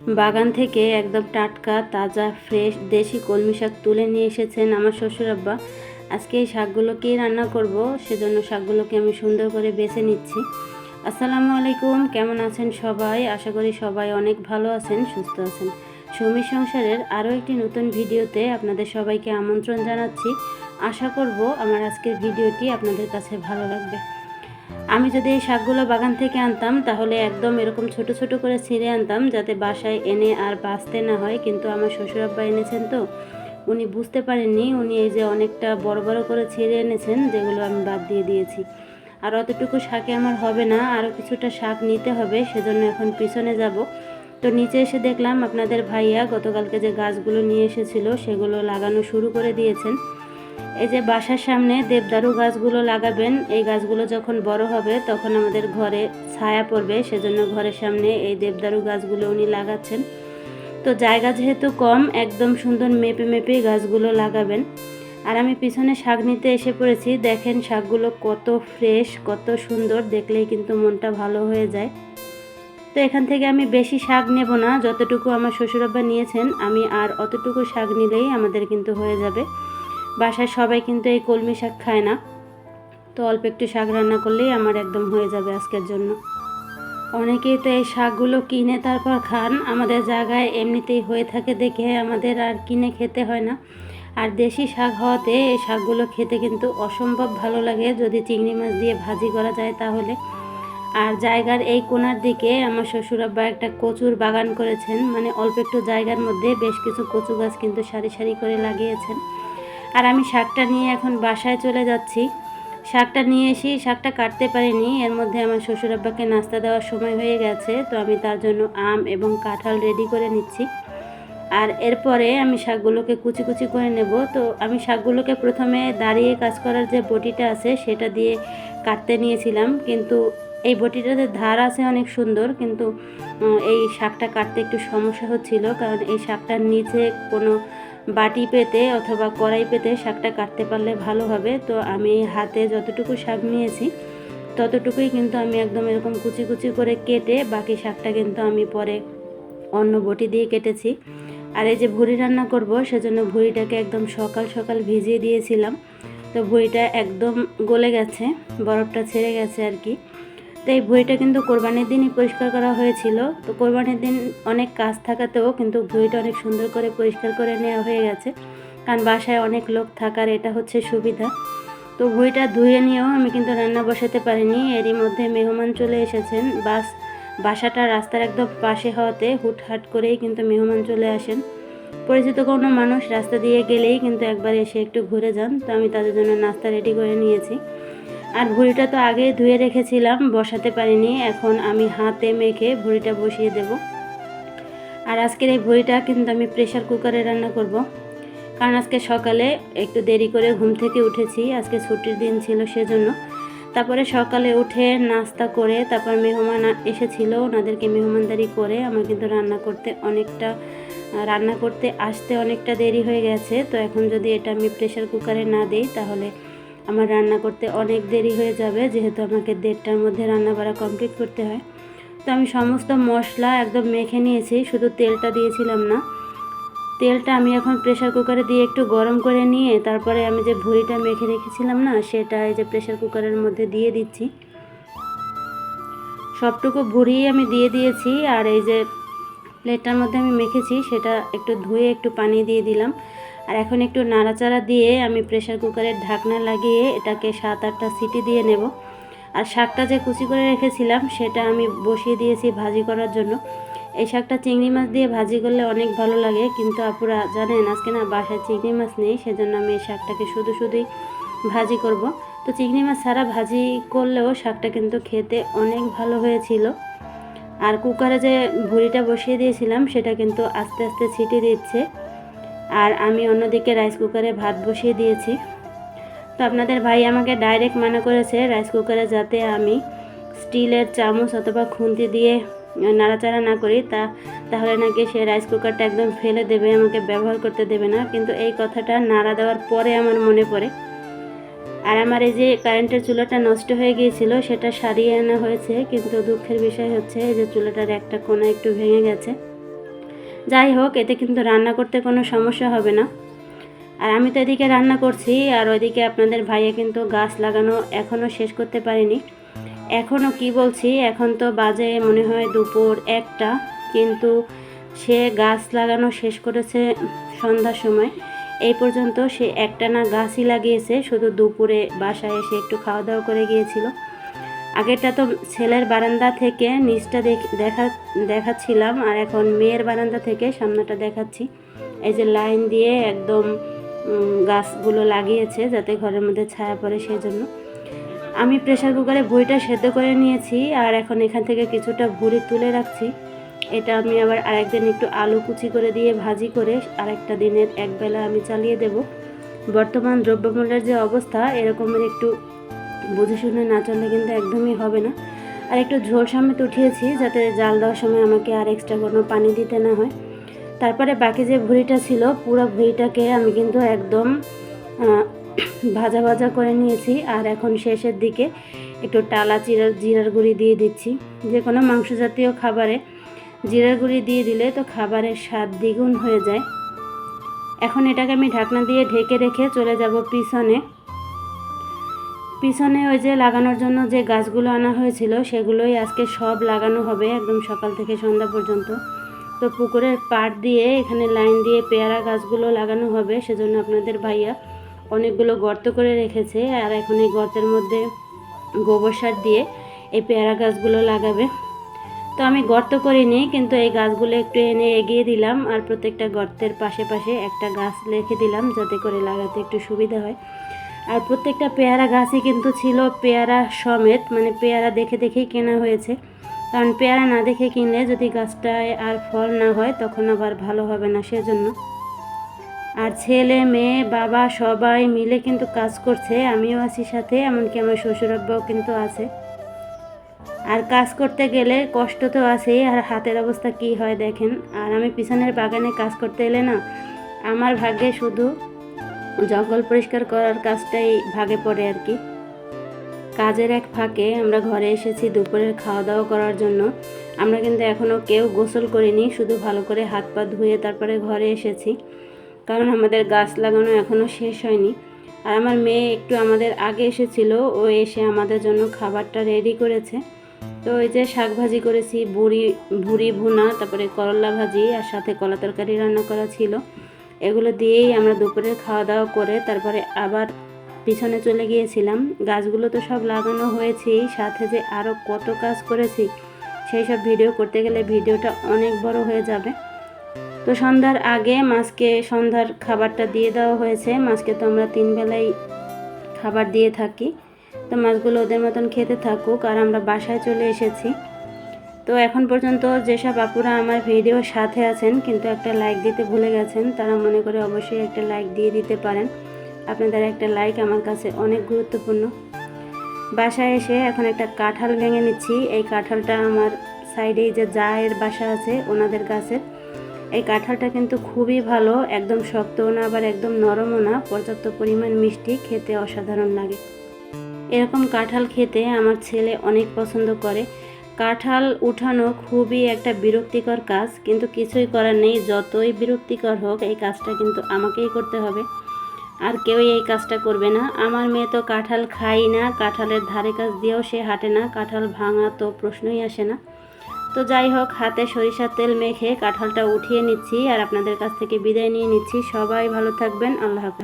বাগান থেকে একদম টাটকা তাজা ফ্রেশ দেশি কলমি শাক তুলে নিয়ে এসেছেন আমার শ্বশুর আব্বা। আজকে এই শাকগুলোকেই রান্না করব, সেজন্য শাকগুলোকে আমি সুন্দর করে বেছে নিচ্ছি। আসসালামু আলাইকুম, কেমন আছেন সবাই? আশা করি সবাই অনেক ভালো আছেন, সুস্থ আছেন। সৌমি সংসারের আরও একটি নতুন ভিডিওতে আপনাদের সবাইকে আমন্ত্রণ জানাচ্ছি। আশা করব আমার আজকের ভিডিওটি আপনাদের কাছে ভালো লাগবে। আমি যদি এই শাকগুলো বাগান থেকে আনতাম তাহলে একদম এরকম ছোট ছোট করে ছিঁড়ে আনতাম, যাতে বাসায় এনে আর বাছতে না হয়। কিন্তু আমার শ্বশুরাব্বা এনেছেন তো উনি বুঝতে পারেননি, উনি এই যে অনেকটা বড় বড় করে ছিঁড়ে এনেছেন, যেগুলো আমি বাদ দিয়ে দিয়েছি। আর অতটুকু শাকে আমার হবে না, আরও কিছুটা শাক নিতে হবে, সেজন্য এখন পিছনে যাব। তো নিচে এসে দেখলাম আপনাদের ভাইয়া গতকালকে যে গাছগুলো নিয়ে এসেছিল সেগুলো লাগানো শুরু করে দিয়েছেন। এই যে বাসার সামনে দেবদারু গাছগুলো লাগাবেন, এই গাছগুলো যখন বড় হবে তখন আমাদের ঘরে ছায়া পড়বে, সেজন্য ঘরের সামনে এই দেবদারু গাছগুলো উনি লাগাচ্ছেন। তো জায়গা যেহেতু কম, একদম সুন্দর মেপে মেপে গাছগুলো লাগাবেন। আর আমি পিছনে শাক নিতে এসে পড়েছি, দেখেন শাকগুলো কত ফ্রেশ, কত সুন্দর, দেখলেই কিন্তু মনটা ভালো হয়ে যায়। তো এখান থেকে আমি বেশি শাক নেব না, যতটুকু আমার শ্বশুরাব্বা নিয়েছেন আমি আর অতটুকু শাক নিলেই আমাদের কিন্তু হয়ে যাবে। বাসায় সবাই কিন্তু এই কলমি শাক খায় না, তো অল্প একটু শাক রান্না করলেই আমার একদম হয়ে যাবে আজকের জন্য। অনেকেই তো এই শাকগুলো কিনে তারপর খান, আমাদের জায়গায় এমনিতেই হয়ে থাকে দেখে আমাদের আর কিনে খেতে হয় না। আর দেশি শাক হওয়াতে এই শাকগুলো খেতে কিন্তু অসম্ভব ভালো লাগে, যদি চিংড়ি মাছ দিয়ে ভাজি করা যায় তাহলে। আর জায়গার এই কোণার দিকে আমার শ্বশুরাব্বা একটা কচুর বাগান করেছেন, মানে অল্প একটু জায়গার মধ্যে বেশ কিছু কচু গাছ কিন্তু সারি সারি করে লাগিয়েছেন। আর আমি শাকটা নিয়ে এখন বাসায় চলে যাচ্ছি। শাকটা নিয়ে এসে শাকটা কাটতে পারিনি, এর মধ্যে আমার শ্বশুরাব্বাকে নাস্তা দেওয়ার সময় হয়ে গেছে, তো আমি তার জন্য আম এবং কাঁঠাল রেডি করে নিচ্ছি। আর এরপরে আমি শাকগুলোকে কুচি কুচি করে নেব। তো আমি শাকগুলোকে প্রথমে দাঁড়িয়ে কাজ করার যে বটিটা আছে সেটা দিয়ে কাটতে নিয়েছিলাম, কিন্তু এই বটিটাতে ধার আছে অনেক সুন্দর, কিন্তু এই শাকটা কাটতে একটু সমস্যা হচ্ছিল, কারণ এই শাকটার নিচে কোনো বাটি পেতে অথবা কড়াই পেতে শাকটা কাটতে পারলে ভালো হবে। তো আমি হাতে যতটুকু শাক নিয়েছি ততটুকুই কিন্তু আমি একদম এরকম কুচি কুচি করে কেটে, বাকি শাকটা কিন্তু আমি পরে অন্য বটি দিয়ে কেটেছি। আর এই যে ভুড়ি রান্না করব, সেজন্য ভুড়িটাকে একদম সকাল সকাল ভিজিয়ে দিয়েছিলাম। তো ভুড়িটা একদম গলে গেছে, বরফটা ছেড়ে গেছে আর কি। তো এই ভুঁড়িটা কিন্তু কোরবানির দিনই পরিষ্কার করা হয়েছিল। তো কোরবানির দিন অনেক কাজ থাকাতেও কিন্তু ভুঁড়িটা অনেক সুন্দর করে পরিষ্কার করে নেওয়া হয়ে গেছে, কারণ বাসায় অনেক লোক থাকার এটা হচ্ছে সুবিধা। তো ভুঁড়িটা ধুয়ে নিয়েও আমি কিন্তু রান্না বসাতে পারিনি, এরই মধ্যে মেহমান চলে এসেছেন। বাসাটা রাস্তার একদম পাশে হওয়াতে হুটহাট করেই কিন্তু মেহমান চলে আসেন। পরিচিত কোনো মানুষ রাস্তা দিয়ে গেলেই কিন্তু একবার এসে একটু ঘুরে যান, তো আমি তাদের জন্য নাস্তা রেডি করে নিয়েছি। আর ভুড়িটা তো আগে ধুয়ে রেখেছিলাম, বসাতে পারিনি, এখন আমি হাতে মেখে ভুড়িটা বসিয়ে দেব। আর আজকের এই ভুড়িটা কিন্তু আমি প্রেশার কুকারে রান্না করব, কারণ আজকে সকালে একটু দেরি করে ঘুম থেকে উঠেছি, আজকে ছুটির দিন ছিল সেজন্য। তারপরে সকালে উঠে নাস্তা করে তারপর মেহমান এসেছিল, ওনাদেরকে মেহমানদারি করে আমার কিন্তু রান্না করতে আসতে অনেকটা দেরি হয়ে গেছে। তো এখন যদি এটা আমি প্রেশার কুকারে না দিই তাহলে আমার রান্না করতে অনেক দেরি হয়ে যাবে, যেহেতু আমাকে 1:30টার মধ্যে রান্না বাড়া কমপ্লিট করতে হয়। তো আমি সমস্ত মশলা একদম মেখে নিয়েছি, শুধু তেলটা দিয়েছিলাম না। তেলটা আমি এখন প্রেশার কুকারে দিয়ে একটু গরম করে নিয়ে তারপরে আমি যে ভুড়িটা মেখে রেখেছিলাম না, সেটা এই যে প্রেশার কুকারের মধ্যে দিয়ে দিচ্ছি। সবটুকু ভুড়ি আমি দিয়ে দিয়েছি, আর এই যে প্লেটটার মধ্যে আমি মেখেছি সেটা একটু ধুয়ে একটু পানি দিয়ে দিলাম। আর এখন একটু নাড়াচাড়া দিয়ে আমি প্রেশার কুকারের ঢাকনা লাগিয়ে এটাকে 7-8টা সিটি দিয়ে নেব। আর শাকটা যে কুচি করে রেখেছিলাম সেটা আমি বসিয়ে দিয়েছি ভাজি করার জন্য। এই শাকটা চিংড়ি মাছ দিয়ে ভাজি করলে অনেক ভালো লাগে, কিন্তু আপুরা জানেন আজকে না বাসায় চিংড়ি মাছ নেই, সেজন্য আমি এই শাকটাকে শুধুই ভাজি করব। তো চিংড়ি মাছ ছাড়া ভাজি করলেও শাকটা কিন্তু খেতে অনেক ভালো হয়েছিল। আর কুকারে যে ভুড়িটা বসিয়ে দিয়েছিলাম সেটা কিন্তু আস্তে আস্তে ছিটি দিচ্ছে, আর আমি অন্যদিকে রাইস কুকারে ভাত বসিয়ে দিয়েছি। তো আপনাদের ভাই আমাকে ডাইরেক্ট মানা করেছে রাইস কুকারে যাতে আমি স্টিলের চামচ অথবা খুন্তি দিয়ে নাড়াচাড়া না করি, তাহলে নাকি সে রাইস কুকারটা একদম ফেলে দেবে, আমাকে ব্যবহার করতে দেবে না। কিন্তু এই কথাটা নাড়া দেওয়ার পরে আমার মনে পড়ে। আর আমার এই যে কারেন্টের চুলাটা নষ্ট হয়ে গিয়েছিল সেটা সারিয়ে আনা হয়েছে, কিন্তু দুঃখের বিষয় হচ্ছে এই যে চুলাটার একটা কোণা একটু ভেঙে গেছে। যাই হোক, এতে কিন্তু রান্না করতে কোনো সমস্যা হবে না। আর আমি তো এদিকে রান্না করছি, আর ওইদিকে আপনাদের ভাইয়া কিন্তু গাছ লাগানো এখনও শেষ করতে পারেনি। এখনও কি বলছি, এখন তো বাজে মনে হয় দুপুর 1টা, কিন্তু সে গাছ লাগানো শেষ করেছে সন্ধ্যার সময়। এই পর্যন্ত সে একটানা গাছই লাগিয়েছে, শুধু দুপুরে বাসায় এসে একটু খাওয়া দাওয়া করে গিয়েছিল। আগেরটা তো ছেলের বারান্দা থেকে নিচটা দেখাচ্ছিলাম, আর এখন মেয়ের বারান্দা থেকে সামনেটা দেখাচ্ছি। এই যে লাইন দিয়ে একদম গাছগুলো লাগিয়েছে যাতে ঘরের মধ্যে ছায়া পড়ে, সেই জন্য। আমি প্রেসার কুকারে ভুঁড়িটা সেদ্ধ করে নিয়েছি, আর এখন এখান থেকে কিছুটা ভুঁড়ি তুলে রাখছি। এটা আমি আবার আরেকদিন একটু আলু কুচি করে দিয়ে ভাজি করে আরেকটা দিনের একবেলা আমি চালিয়ে দেব। বর্তমান দ্রব্যমূল্যের যে অবস্থা, এরকমের একটু বুঝে শুনে না চললে কিন্তু একদমই হবে না। আর একটু ঝোল সমেত উঠিয়েছি যাতে জাল দেওয়ার সময় আমাকে আর এক্সট্রা কোনো পানি দিতে না হয়। তারপরে বাকি যে ভুঁড়িটা ছিল, পুরো ভুঁড়িটাকে আমি কিন্তু একদম ভাজা ভাজা করে নিয়েছি। আর এখন শেষের দিকে একটু টালা জিরার গুঁড়ি দিয়ে দিচ্ছি। যে কোনো মাংস জাতীয় খাবারে জিরার গুঁড়ি দিয়ে দিলে তো খাবারের স্বাদ দ্বিগুণ হয়ে যায়। এখন এটাকে আমি ঢাকনা দিয়ে ঢেকে রেখে চলে যাব পিছনে ওই যে লাগানোর জন্য যে গাছগুলো আনা হয়েছিল সেগুলোই আজকে সব লাগানো হবে একদম সকাল থেকে সন্ধ্যা পর্যন্ত। তো পুকুরের পাড় দিয়ে এখানে লাইন দিয়ে পেয়ারা গাছগুলো লাগানো হবে, সেজন্য আপনাদের ভাইয়া অনেকগুলো গর্ত করে রেখেছে। আর এখন এই গর্তের মধ্যে গোবর সার দিয়ে এই পেয়ারা গাছগুলো লাগাবে। তো আমি গর্ত করিনি, কিন্তু এই গাছগুলো একটু এনে এগিয়ে দিলাম, আর প্রত্যেকটা গর্তের পাশে পাশে একটা গাছ রেখে দিলাম যাতে করে লাগাতে একটু সুবিধা হয়। আর প্রত্যেকটা পেয়ারা গাছই কিন্তু ছিল পেয়ারা সমেত, মানে পেয়ারা দেখে দেখেই কেনা হয়েছে। কারণ পেয়ারা না দেখে কিনলে যদি গাছটায় আর ফল না হয় তখন আবার ভালো হবে না, সেজন্য। আর ছেলে মেয়ে বাবা সবাই মিলে কিন্তু কাজ করছে, আমিও আছি সাথে, এমনকি আমার শ্বশুরাব্বাও কিন্তু আছে। আর কাজ করতে গেলে কষ্ট তো আছেই, আর হাতের অবস্থা কি হয় দেখেন। আর আমি পিছনের বাগানে কাজ করতে এলে না, আমার ভাগ্যে শুধু জঙ্গল পরিষ্কার করার কাজটাই ভাগে পড়ে আর কি। কাজের এক ফাঁকে আমরা ঘরে এসেছি দুপুরের খাওয়া দাওয়া করার জন্য। আমরা কিন্তু এখনও কেউ গোসল করিনি, শুধু ভালো করে হাত পা ধুয়ে তারপরে ঘরে এসেছি, কারণ আমাদের গাছ লাগানো এখনও শেষ হয়নি। আর আমার মেয়ে একটু আমাদের আগে এসেছিল, ও এসে আমাদের জন্য খাবারটা রেডি করেছে। তো ওই যে শাক ভাজি করেছি, ভুড়ি ভুনা, তারপরে করলা ভাজি, আর সাথে কলা তরকারি রান্না করা ছিল। এগুলো দিয়েই আমরা দুপুরের খাওয়া দাওয়া করে তারপরে আবার পিছনে চলে গিয়েছিলাম। গাছগুলো তো সব লাগানো হয়েছেই, সাথে যে আরও কত কাজ করেছি সেই সব ভিডিও করতে গেলে ভিডিওটা অনেক বড় হয়ে যাবে। তো সন্ধ্যার আগে মাছকে সন্ধ্যার খাবারটা দিয়ে দেওয়া হয়েছে। মাছকে তো আমরা 3 বেলাই খাবার দিয়ে থাকি, তো মাছগুলো ওদের মতন খেতে থাকুক। আর আমরা বাসায় চলে এসেছি। তো এখন পর্যন্ত যেসব আপুরা আমার ভিডিওর সাথে আছেন কিন্তু একটা লাইক দিতে ভুলে গেছেন, তারা মনে করে অবশ্যই একটা লাইক দিয়ে দিতে পারেন। আপনাদের একটা লাইক আমার কাছে অনেক গুরুত্বপূর্ণ। বাসায় এসে এখন একটা কাঁঠাল ভেঙে নিচ্ছি। এই কাঁঠালটা আমার সাইডেই যে জায়ের বাসা আছে ওনাদের গাছের। এই কাঁঠালটা কিন্তু খুবই ভালো, একদম শক্তও না আবার একদম নরমও না, পর্যাপ্ত পরিমাণ মিষ্টি, খেতে অসাধারণ লাগে। এরকম কাঁঠাল খেতে আমার ছেলে অনেক পছন্দ করে। কাঁঠাল উঠানো খুবই একটা বিরক্তিকর কাজ, কিন্তু কিছুই করার নেই, যতই বিরক্তিকর হোক এই কাজটা কিন্তু আমাকেই করতে হবে, আর কেউই এই কাজটা করবে না। আমার মেয়ে তো কাঁঠাল খাই না, কাঁঠালের ধারে কাছ দিয়েও সে হাঁটে না, কাঁঠাল ভাঙা তো প্রশ্নই আসে না। তো যাই হোক, হাতে সরিষার তেল মেখে কাঁঠালটা উঠিয়ে নিচ্ছি, আর আপনাদের কাছ থেকে বিদায় নিয়ে নিচ্ছি। সবাই ভালো থাকবেন, আল্লাহ হাফেজ।